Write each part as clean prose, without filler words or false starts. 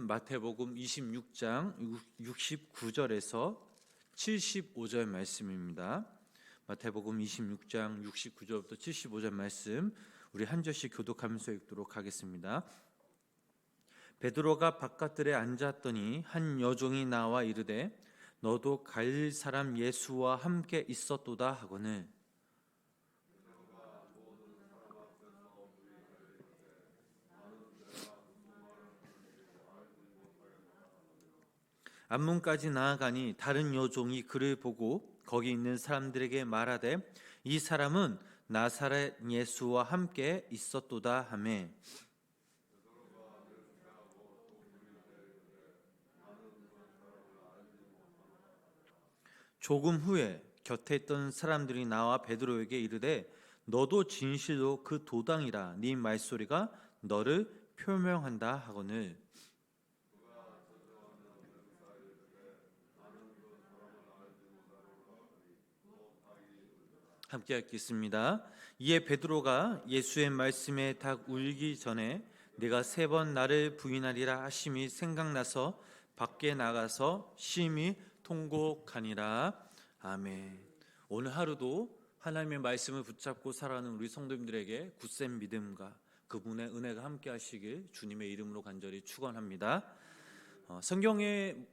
마태복음 26장 69절에서 75절 말씀입니다. 마태복음 26장 69절부터 75절 말씀 우리 한 절씩 교독하면서 읽도록 하겠습니다. 베드로가 바깥들에 앉았더니 한 여종이 나와 이르되 너도 갈릴 사람 예수와 함께 있었도다 하거늘 앞문까지 나아가니 다른 여종이 그를 보고 거기 있는 사람들에게 말하되 이 사람은 나사렛 예수와 함께 있었도다 하매 조금 후에 곁에 있던 사람들이 나와 베드로에게 이르되 너도 진실로 그 도당이라 네 말소리가 너를 표명한다 하거늘 함께 읽겠습니다. 이에 베드로가 예수의 말씀에 딱 울기 전에 내가 3번 나를 부인하리라 하심이 생각나서 밖에 나가서 심히 통곡하니라. 아멘. 오늘 하루도 하나님의 말씀을 붙잡고 살아가는 우리 성도님들에게 굳센 믿음과 그분의 은혜가 함께 하시길 주님의 이름으로 간절히 축원합니다. 성경의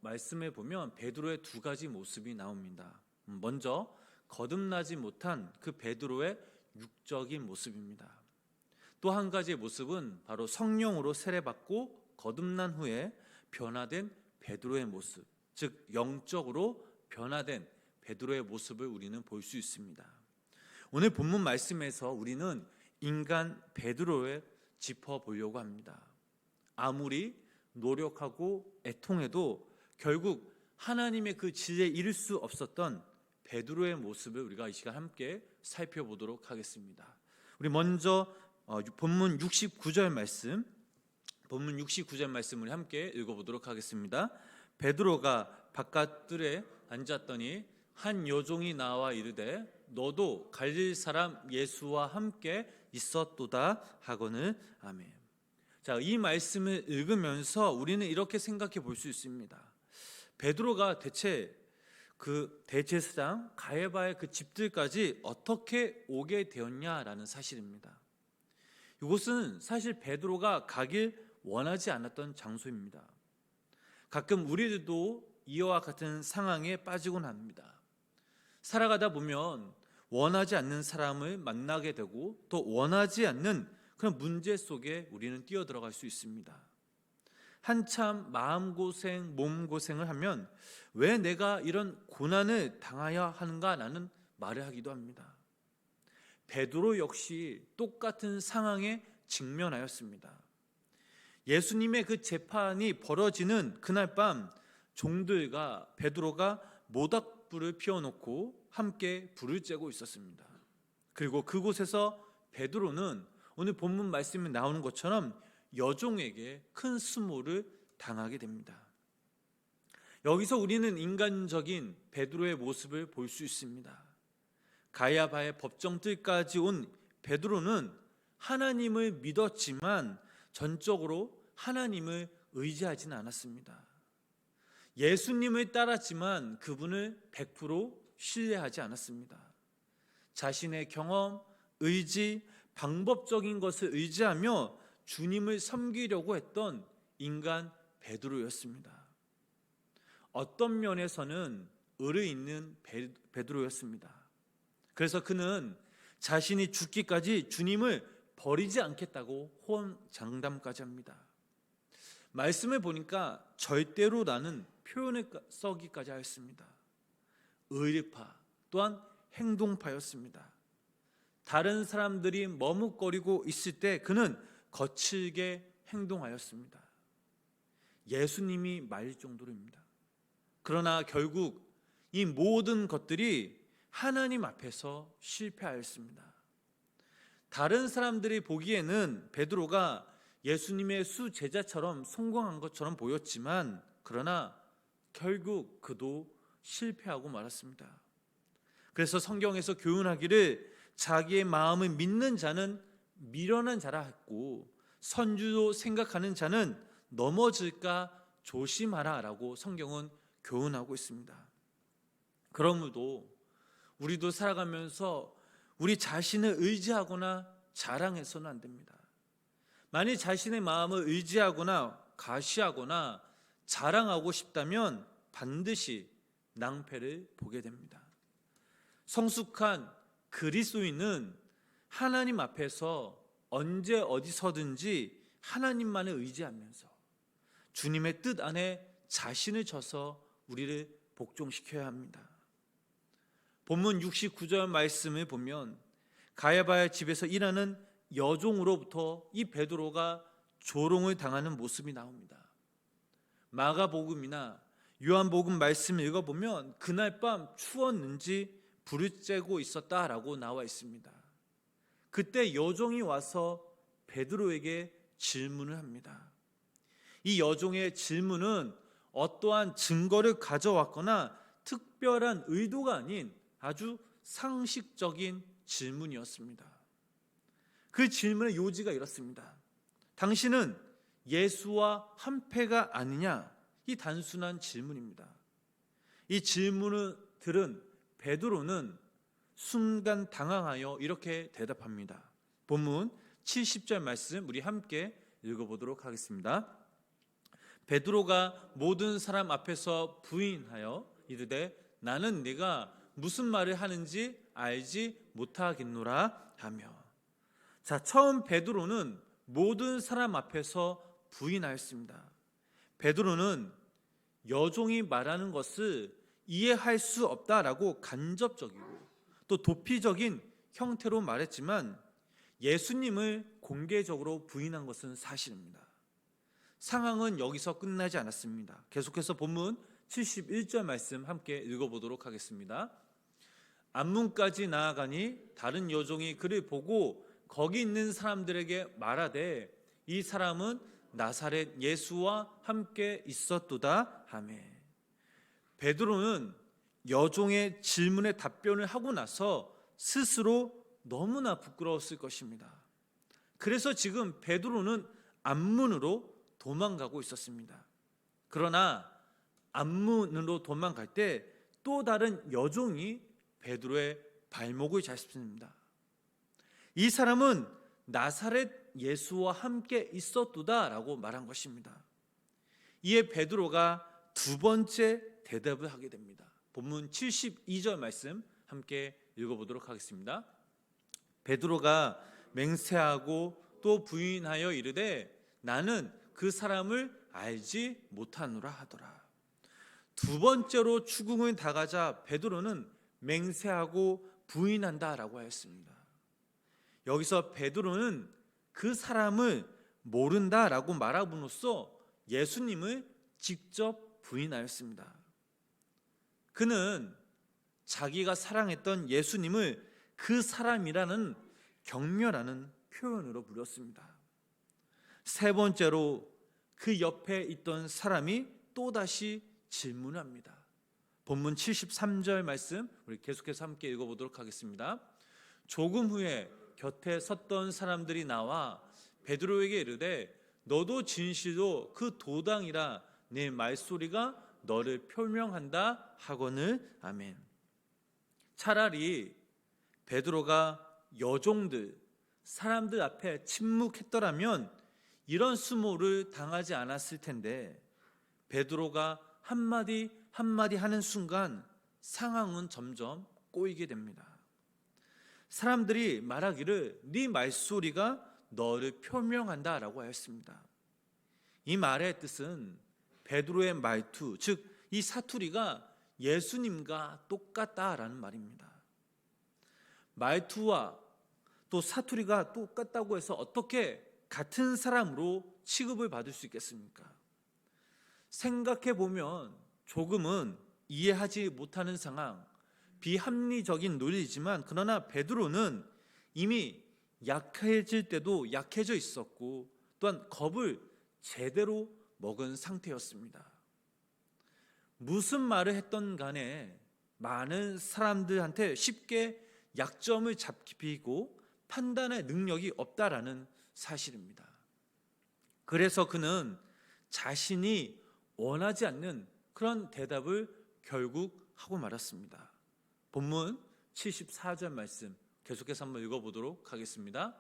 말씀에 보면 베드로의 2가지 모습이 나옵니다. 먼저 거듭나지 못한 그 베드로의 육적인 모습입니다. 또 한 가지의 모습은 바로 성령으로 세례받고 거듭난 후에 변화된 베드로의 모습, 즉 영적으로 변화된 베드로의 모습을 우리는 볼 수 있습니다. 오늘 본문 말씀에서 우리는 인간 베드로를 짚어보려고 합니다. 아무리 노력하고 애통해도 결국 하나님의 그 진리에 이를 수 없었던 베드로의 모습을 우리가 이 시간 함께 살펴보도록 하겠습니다. 우리 먼저 본문 69절 말씀을 함께 읽어보도록 하겠습니다. 베드로가 바깥들에 앉았더니 한 여종이 나와 이르되 너도 갈릴 사람 예수와 함께 있었도다 하거늘. 아멘. 자, 이 말씀을 읽으면서 우리는 이렇게 생각해 볼 수 있습니다. 베드로가 대체 그 대제사장 가야바의 그 집들까지 어떻게 오게 되었냐라는 사실입니다. 이곳은 사실 베드로가 가길 원하지 않았던 장소입니다. 가끔 우리들도 이와 같은 상황에 빠지곤 합니다. 살아가다 보면 원하지 않는 사람을 만나게 되고 또 원하지 않는 그런 문제 속에 우리는 뛰어들어갈 수 있습니다. 한참 마음고생, 몸고생을 하면 왜 내가 이런 고난을 당해야 하는가라는 말을 하기도 합니다. 베드로 역시 똑같은 상황에 직면하였습니다. 예수님의 그 재판이 벌어지는 그날 밤 종들과 베드로가 모닥불을 피워놓고 함께 불을 쬐고 있었습니다. 그리고 그곳에서 베드로는 오늘 본문 말씀에 나오는 것처럼 여종에게 큰 수모를 당하게 됩니다. 여기서 우리는 인간적인 베드로의 모습을 볼 수 있습니다. 가야바의 법정뜰까지 온 베드로는 하나님을 믿었지만 전적으로 하나님을 의지하지는 않았습니다. 예수님을 따랐지만 그분을 100% 신뢰하지 않았습니다. 자신의 경험, 의지, 방법적인 것을 의지하며 주님을 섬기려고 했던 인간 베드로였습니다. 어떤 면에서는 의리 있는 베드로였습니다. 그래서 그는 자신이 죽기까지 주님을 버리지 않겠다고 호언장담까지 합니다. 말씀을 보니까 절대로라는 표현을 써기까지 하였습니다. 의리파 또한 행동파였습니다. 다른 사람들이 머뭇거리고 있을 때 그는 거칠게 행동하였습니다. 예수님이 말릴 정도로입니다. 그러나 결국 이 모든 것들이 하나님 앞에서 실패하였습니다. 다른 사람들이 보기에는 베드로가 예수님의 수제자처럼 성공한 것처럼 보였지만 그러나 결국 그도 실패하고 말았습니다. 그래서 성경에서 교훈하기를 자기의 마음을 믿는 자는 미련한 자라 했고 선주로 생각하는 자는 넘어질까 조심하라라고 성경은 교훈하고 있습니다. 그러므로 우리도 살아가면서 우리 자신을 의지하거나 자랑해서는 안 됩니다. 만일 자신의 마음을 의지하거나 과시하거나 자랑하고 싶다면 반드시 낭패를 보게 됩니다. 성숙한 그리스도인은 하나님 앞에서 언제 어디서든지 하나님만을 의지하면서 주님의 뜻 안에 자신을 져서 우리를 복종시켜야 합니다. 본문 69절 말씀을 보면 가야바의 집에서 일하는 여종으로부터 이 베드로가 조롱을 당하는 모습이 나옵니다. 마가복음이나 요한복음 말씀을 읽어보면 그날 밤 추웠는지 불을 쬐고 있었다라고 나와 있습니다. 그때 여종이 와서 베드로에게 질문을 합니다. 이 여종의 질문은 어떠한 증거를 가져왔거나 특별한 의도가 아닌 아주 상식적인 질문이었습니다. 그 질문의 요지가 이렇습니다. 당신은 예수와 한패가 아니냐? 이 단순한 질문입니다. 이 질문을 들은 베드로는 순간 당황하여 이렇게 대답합니다. 본문 70절 말씀 우리 함께 읽어보도록 하겠습니다. 베드로가 모든 사람 앞에서 부인하여 이르되 나는 네가 무슨 말을 하는지 알지 못하겠노라 하며. 자, 처음 베드로는 모든 사람 앞에서 부인하였습니다. 베드로는 여종이 말하는 것을 이해할 수 없다라고 간접적이고 또 도피적인 형태로 말했지만 예수님을 공개적으로 부인한 것은 사실입니다. 상황은 여기서 끝나지 않았습니다. 계속해서 본문 71절 말씀 함께 읽어보도록 하겠습니다. 안문까지 나아가니 다른 여종이 그를 보고 거기 있는 사람들에게 말하되 이 사람은 나사렛 예수와 함께 있었도다 하며. 베드로는 여종의 질문에 답변을 하고 나서 스스로 너무나 부끄러웠을 것입니다. 그래서 지금 베드로는 안문으로 도망가고 있었습니다. 그러나 안문으로 도망갈 때 또 다른 여종이 베드로의 발목을 잡습니다. 이 사람은 나사렛 예수와 함께 있었도다라고 말한 것입니다. 이에 베드로가 두 번째 대답을 하게 됩니다. 본문 72절 말씀 함께 읽어보도록 하겠습니다. 베드로가 맹세하고 또 부인하여 이르되 나는 그 사람을 알지 못하노라 하더라. 두 번째로 추궁을 당하자 베드로는 맹세하고 부인한다라고 하였습니다. 여기서 베드로는 그 사람을 모른다라고 말함으로써 예수님을 직접 부인하였습니다. 그는 자기가 사랑했던 예수님을 그 사람이라는 경멸하는 표현으로 부렸습니다. 세 번째로 그 옆에 있던 사람이 또다시 질문합니다. 본문 73절 말씀 우리 계속해서 함께 읽어보도록 하겠습니다. 조금 후에 곁에 섰던 사람들이 나와 베드로에게 이르되 너도 진실로 그 도당이라 네 말소리가 너를 표명한다 하거늘. 아멘. 차라리 베드로가 여종들 사람들 앞에 침묵했더라면 이런 수모를 당하지 않았을 텐데 베드로가 한마디 한마디 하는 순간 상황은 점점 꼬이게 됩니다. 사람들이 말하기를 네 말소리가 너를 표명한다라고 하였습니다. 이 말의 뜻은 베드로의 말투, 즉 이 사투리가 예수님과 똑같다라는 말입니다. 말투와 또 사투리가 똑같다고 해서 어떻게 같은 사람으로 취급을 받을 수 있겠습니까? 생각해 보면 조금은 이해하지 못하는 상황, 비합리적인 논리이지만 그러나 베드로는 이미 약해질 때도 약해져 있었고 또한 겁을 제대로 먹은 상태였습니다. 무슨 말을 했던 간에 많은 사람들한테 쉽게 약점을 잡히고 판단의 능력이 없다라는 사실입니다. 그래서 그는 자신이 원하지 않는 그런 대답을 결국 하고 말았습니다. 본문 74절 말씀 계속해서 한번 읽어보도록 하겠습니다.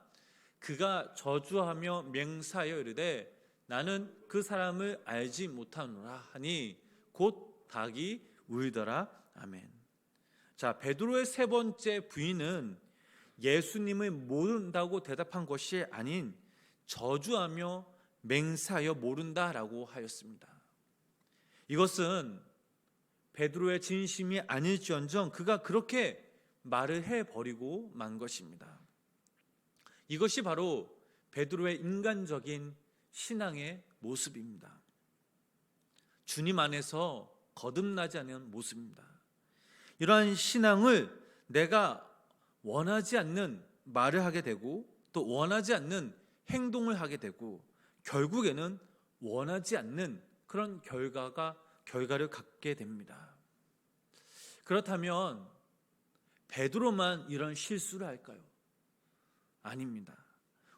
그가 저주하며 맹세하여 이르되 나는 그 사람을 알지 못하노라 하니 곧 닭이 울더라. 아멘. 자, 베드로의 세 번째 부인은 예수님을 모른다고 대답한 것이 아닌 저주하며 맹세하여 모른다라고 하였습니다. 이것은 베드로의 진심이 아닐지언정 그가 그렇게 말을 해버리고 만 것입니다. 이것이 바로 베드로의 인간적인 신앙의 모습입니다. 주님 안에서 거듭나지 않는 모습입니다. 이러한 신앙을 내가 원하지 않는 말을 하게 되고 또 원하지 않는 행동을 하게 되고 결국에는 원하지 않는 그런 결과를 갖게 됩니다. 그렇다면 베드로만 이런 실수를 할까요? 아닙니다.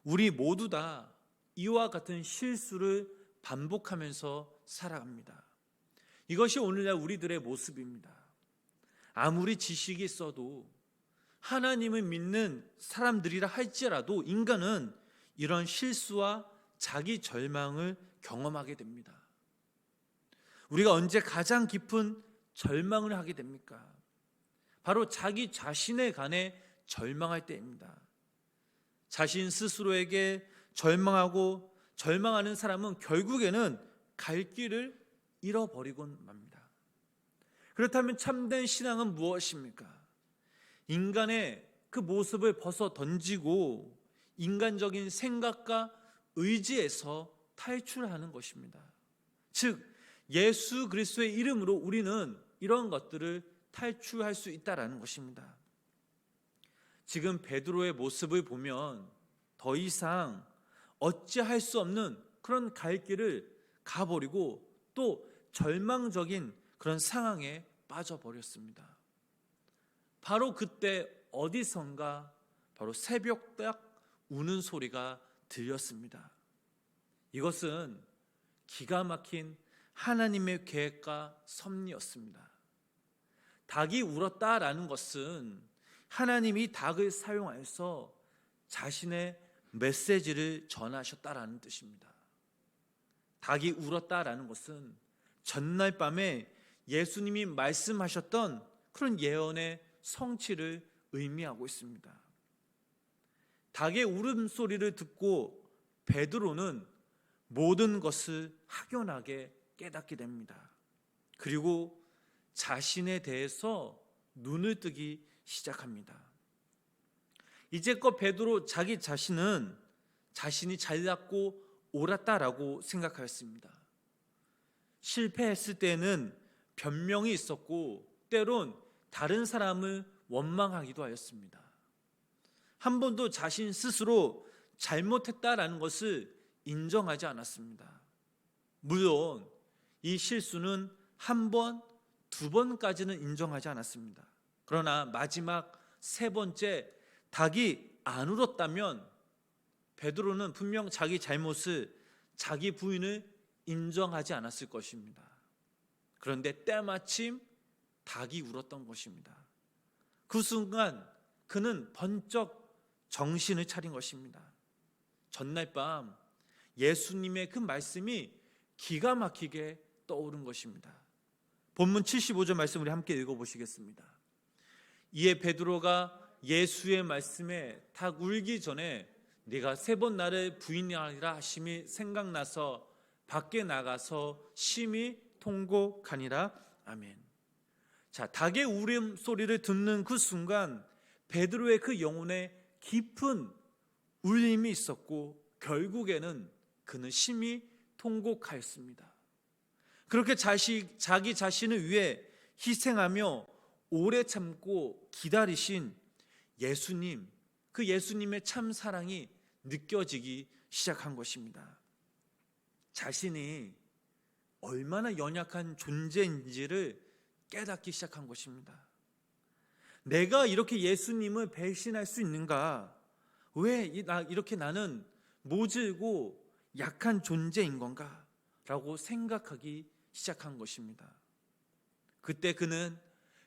우리 모두 다 이와 같은 실수를 반복하면서 살아갑니다. 이것이 오늘날 우리들의 모습입니다. 아무리 지식이 있어도 하나님을 믿는 사람들이라 할지라도 인간은 이런 실수와 자기 절망을 경험하게 됩니다. 우리가 언제 가장 깊은 절망을 하게 됩니까? 바로 자기 자신에 관해 절망할 때입니다. 자신 스스로에게 절망하고 절망하는 사람은 결국에는 갈 길을 잃어버리곤 맙니다. 그렇다면 참된 신앙은 무엇입니까? 인간의 그 모습을 벗어 던지고 인간적인 생각과 의지에서 탈출하는 것입니다. 즉 예수 그리스도의 이름으로 우리는 이런 것들을 탈출할 수 있다라는 것입니다. 지금 베드로의 모습을 보면 더 이상 어찌할 수 없는 그런 갈 길을 가버리고 또 절망적인 그런 상황에 빠져버렸습니다. 바로 그때 어디선가 바로 새벽닭 우는 소리가 들렸습니다. 이것은 기가 막힌 하나님의 계획과 섭리였습니다. 닭이 울었다라는 것은 하나님이 닭을 사용해서 자신의 메시지를 전하셨다라는 뜻입니다. 닭이 울었다라는 것은 전날 밤에 예수님이 말씀하셨던 그런 예언의 성취를 의미하고 있습니다. 닭의 울음소리를 듣고 베드로는 모든 것을 확연하게 깨닫게 됩니다. 그리고 자신에 대해서 눈을 뜨기 시작합니다. 이제껏 베드로 자기 자신은 자신이 잘났고 옳았다라고 생각하였습니다. 실패했을 때는 변명이 있었고 때론 다른 사람을 원망하기도 하였습니다. 한 번도 자신 스스로 잘못했다라는 것을 인정하지 않았습니다. 물론 이 실수는 한 번, 두 번까지는 인정하지 않았습니다. 그러나 마지막 세 번째 닭이 안 울었다면 베드로는 분명 자기 잘못을 자기 부인을 인정하지 않았을 것입니다. 그런데 때마침 닭이 울었던 것입니다. 그 순간 그는 번쩍 정신을 차린 것입니다. 전날 밤 예수님의 그 말씀이 기가 막히게 떠오른 것입니다. 본문 75절 말씀 우리 함께 읽어보시겠습니다. 이에 베드로가 예수의 말씀에 닭 울기 전에 네가 세 번 나를 부인하리라 하심이 생각나서 밖에 나가서 심히 통곡하니라. 아멘. 자, 닭의 울음소리를 듣는 그 순간 베드로의 그 영혼에 깊은 울림이 있었고 결국에는 그는 심히 통곡하였습니다. 그렇게 자기 자신을 위해 희생하며 오래 참고 기다리신 예수님, 그 예수님의 참 사랑이 느껴지기 시작한 것입니다. 자신이 얼마나 연약한 존재인지를 깨닫기 시작한 것입니다. 내가 이렇게 예수님을 배신할 수 있는가? 왜 이렇게 나는 모질고 약한 존재인 건가? 라고 생각하기 시작한 것입니다. 그때 그는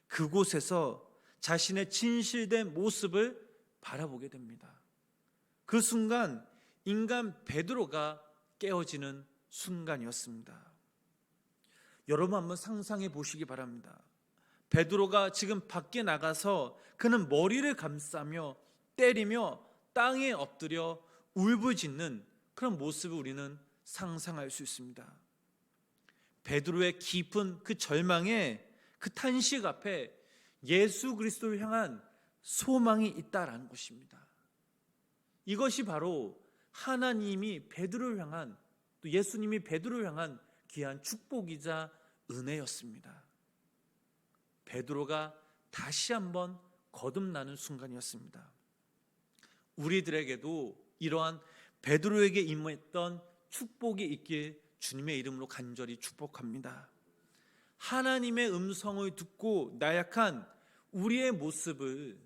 그곳에서 자신의 진실된 모습을 바라보게 됩니다. 그 순간 인간 베드로가 깨어지는 순간이었습니다. 여러분 한번 상상해 보시기 바랍니다. 베드로가 지금 밖에 나가서 그는 머리를 감싸며 때리며 땅에 엎드려 울부짖는 그런 모습을 우리는 상상할 수 있습니다. 베드로의 깊은 그 절망에 그 탄식 앞에 예수 그리스도를 향한 소망이 있다라는 것입니다. 이것이 바로 하나님이 베드로를 향한, 또 예수님이 베드로를 향한 귀한 축복이자 은혜였습니다. 베드로가 다시 한번 거듭나는 순간이었습니다. 우리들에게도 이러한 베드로에게 임했던 축복이 있길 주님의 이름으로 간절히 축복합니다. 하나님의 음성을 듣고 나약한 우리의 모습을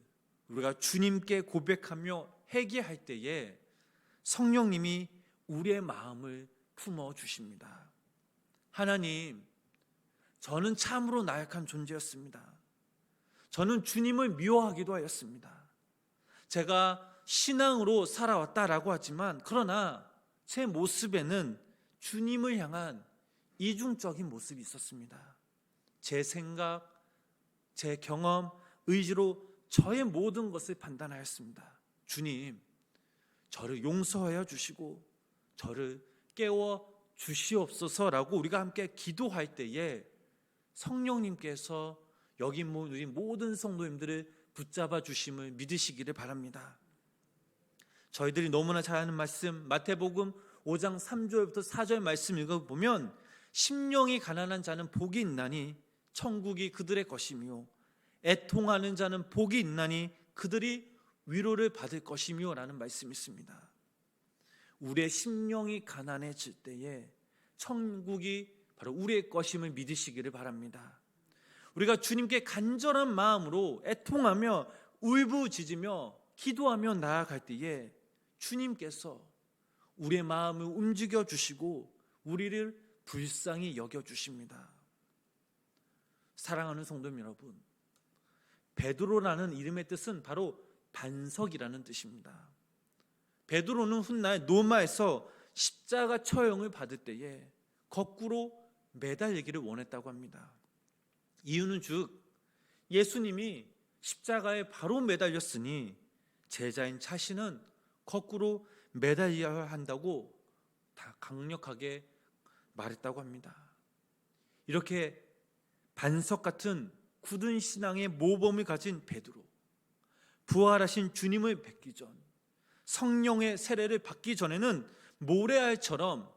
우리가 주님께 고백하며 회개할 때에 성령님이 우리의 마음을 품어주십니다. 하나님, 저는 참으로 나약한 존재였습니다. 저는 주님을 미워하기도 하였습니다. 제가 신앙으로 살아왔다라고 하지만 그러나 제 모습에는 주님을 향한 이중적인 모습이 있었습니다. 제 생각, 제 경험, 의지로 저의 모든 것을 판단하였습니다. 주님, 저를 용서하여 주시고 저를 깨워 주시옵소서라고 우리가 함께 기도할 때에 성령님께서 여기 모인 우리 모든 성도님들을 붙잡아 주심을 믿으시기를 바랍니다. 저희들이 너무나 잘 아는 말씀, 마태복음 5장 3절부터 4절 말씀 읽어보면 심령이 가난한 자는 복이 있나니 천국이 그들의 것이며 애통하는 자는 복이 있나니 그들이 위로를 받을 것이며 라는 말씀이 있습니다. 우리의 심령이 가난해질 때에 천국이 바로 우리의 것임을 믿으시기를 바랍니다. 우리가 주님께 간절한 마음으로 애통하며 울부짖으며 기도하며 나아갈 때에 주님께서 우리의 마음을 움직여 주시고 우리를 불쌍히 여겨 주십니다. 사랑하는 성도 여러분, 베드로라는 이름의 뜻은 바로 반석이라는 뜻입니다. 베드로는 훗날 로마에서 십자가 처형을 받을 때에 거꾸로 매달리기를 원했다고 합니다. 이유는 즉 예수님이 십자가에 바로 매달렸으니 제자인 자신은 거꾸로 매달려야 한다고 다 강력하게 말했다고 합니다. 이렇게 반석 같은 굳은 신앙의 모범을 가진 베드로, 부활하신 주님을 뵙기 전, 성령의 세례를 받기 전에는 모래알처럼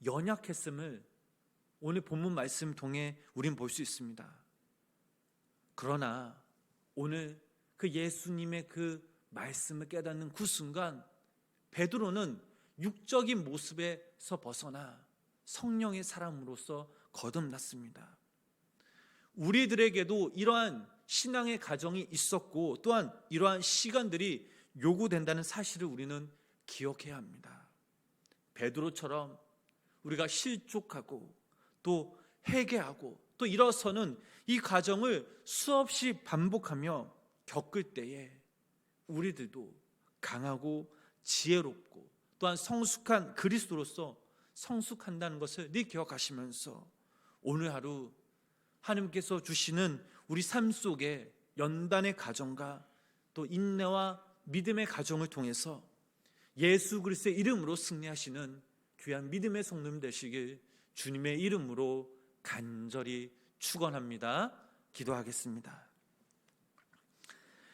연약했음을 오늘 본문 말씀 통해 우린 볼 수 있습니다. 그러나 오늘 그 예수님의 그 말씀을 깨닫는 그 순간 베드로는 육적인 모습에서 벗어나 성령의 사람으로서 거듭났습니다. 우리들에게도 이러한 신앙의 과정이 있었고 또한 이러한 시간들이 요구된다는 사실을 우리는 기억해야 합니다. 베드로처럼 우리가 실족하고 또 회개하고 또 일어서는 이 과정을 수없이 반복하며 겪을 때에 우리들도 강하고 지혜롭고 또한 성숙한 그리스도로서 성숙한다는 것을 기억하시면서 오늘 하루 하나님께서 주시는 우리 삶 속에 연단의 과정과 또 인내와 믿음의 과정을 통해서 예수 그리스도의 이름으로 승리하시는 귀한 믿음의 성도님 되시길 주님의 이름으로 간절히 축원합니다. 기도하겠습니다.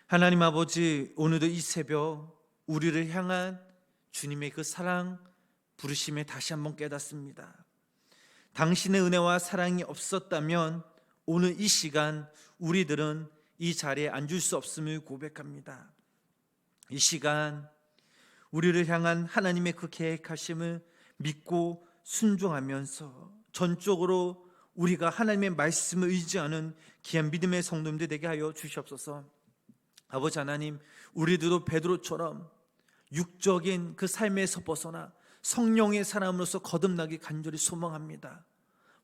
하나님 아버지, 오늘도 이 새벽 우리를 향한 주님의 그 사랑 부르심에 다시 한번 깨닫습니다. 당신의 은혜와 사랑이 없었다면 오늘 이 시간 우리들은 이 자리에 앉을 수 없음을 고백합니다. 이 시간 우리를 향한 하나님의 그 계획하심을 믿고 순종하면서 전적으로 우리가 하나님의 말씀을 의지하는 귀한 믿음의 성도님들 되게 하여 주시옵소서. 아버지 하나님, 우리들도 베드로처럼 육적인 그 삶에서 벗어나 성령의 사람으로서 거듭나기 간절히 소망합니다.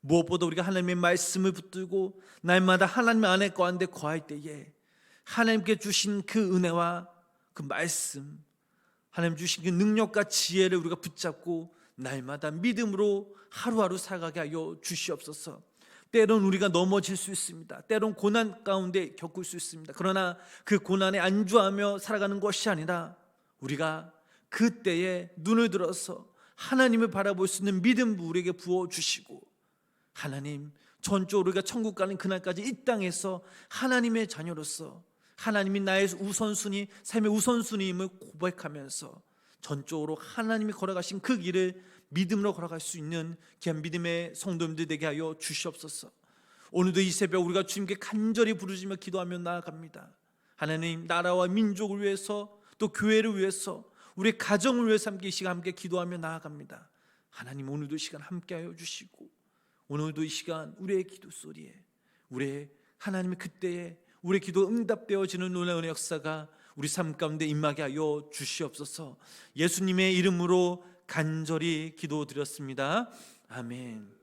무엇보다 우리가 하나님의 말씀을 붙들고 날마다 하나님 안에 가운데 거할 때에 하나님께 주신 그 은혜와 그 말씀, 하나님 주신 그 능력과 지혜를 우리가 붙잡고 날마다 믿음으로 하루하루 살아가게 하여 주시옵소서. 때론 우리가 넘어질 수 있습니다. 때론 고난 가운데 겪을 수 있습니다. 그러나 그 고난에 안주하며 살아가는 것이 아니라 우리가 그때에 눈을 들어서 하나님을 바라볼 수 있는 믿음 우리에게 부어주시고, 하나님 전적으로 우리가 천국 가는 그날까지 이 땅에서 하나님의 자녀로서 하나님이 나의 우선순위, 삶의 우선순위임을 고백하면서 전적으로 하나님이 걸어가신 그 길을 믿음으로 걸어갈 수 있는 귀한 믿음의 성도님들 되게 하여 주시옵소서. 오늘도 이 새벽 우리가 주님께 간절히 부르짖며 기도하며 나아갑니다. 하나님, 나라와 민족을 위해서, 또 교회를 위해서, 우리 가정을 위해서 함께 이 시간 함께 기도하며 나아갑니다. 하나님, 오늘도 이 시간 함께 하여 주시고, 오늘도 이 시간 우리의 기도 소리에, 우리의 하나님의 그때에 우리의 기도 응답되어지는 놀라운 역사가 우리 삶 가운데 임하게 하여 주시옵소서. 예수님의 이름으로 간절히 기도드렸습니다. 아멘.